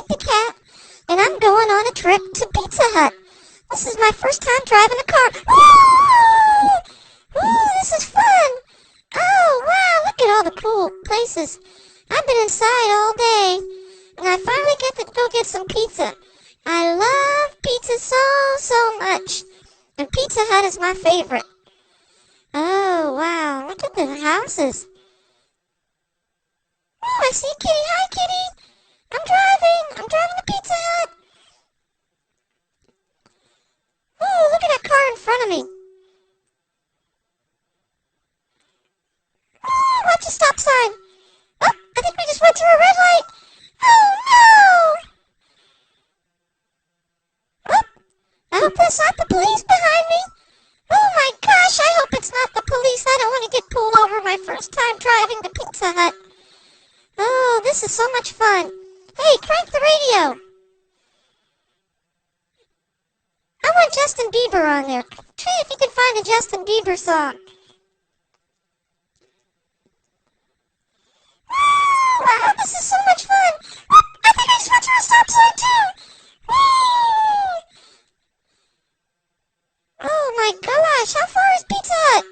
Pete the Cat, and I'm going on a trip to Pizza Hut. This is my first time driving a car. Woo! Woo, this is fun! Oh, wow, look at all the cool places. I've been inside all day, and I finally get to go get some pizza. I love pizza so much, and Pizza Hut is my favorite. Oh, wow, look at the houses. Oh, I see Kitty. Hi, Kitty. I'm driving to Pizza Hut. Oh, look at that car in front of me. Oh, watch the stop sign. Oh, I think we just went through a red light. Oh, no. Oh, I hope that's not the police behind me. Oh, my gosh, I hope it's not the police. I don't want to get pulled over my first time driving to Pizza Hut. Oh, this is so much fun. Hey, crank the radio. I want Justin Bieber on there. Try if you can find a Justin Bieber song. Wow, this is so much fun. I think I just went through a stop sign too. Oh my gosh, how far is Pizza Hut?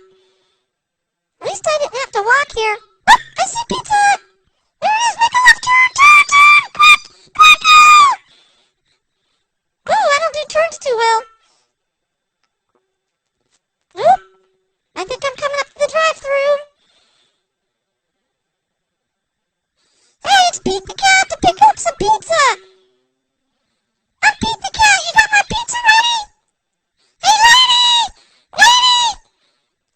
At least I didn't have to walk here. I see Pizza Hut. There it is, make a left turn, quick, oh, I don't do turns too well. Oop, I think I'm coming up to the drive-thru. Hey, it's Pete the Cat to pick up some pizza. I'm Pete the Cat, you got my pizza ready? Hey, lady,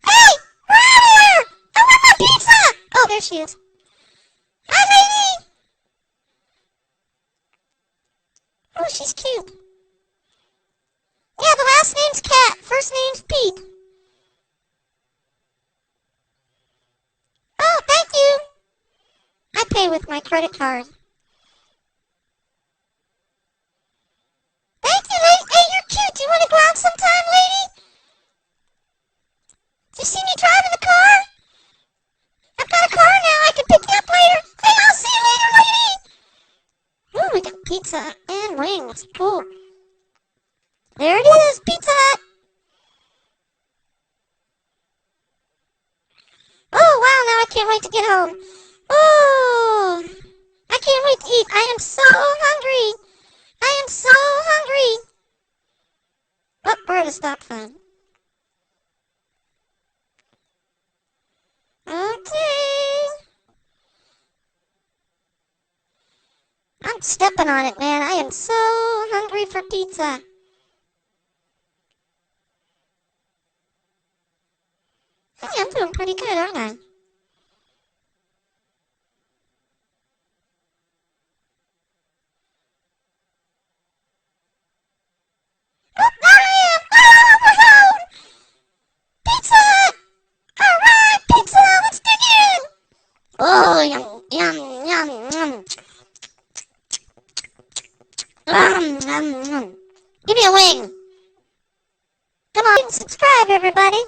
hey, we're out of here. I want my pizza. Oh, there she is. Hi, lady! Oh, she's cute. Yeah, the last name's Cat. First name's Pete. Oh, thank you. I pay with my credit card. Thank you, lady. Hey, you're cute. Do you want to go out sometime, lady? Do you see me driving the car? I've got a car now. I can pick you up later. Hey, I'll see you later, lady. Ooh, we got pizza and wings. Cool. There it is, Pizza Hut. Oh, wow, now I can't wait to get home. Oh, I can't wait to eat. I am so hungry. I am so hungry. Oh, we're at a stop sign. Okay. I'm stepping on it, man. I am so hungry for pizza. Hey, I'm doing pretty good, aren't I? Oh, there I am! Oh, we're home! Pizza Hut! Alright, Pizza Hut, let's dig in! Oh, yum. Give me a wing. Come on, subscribe, everybody.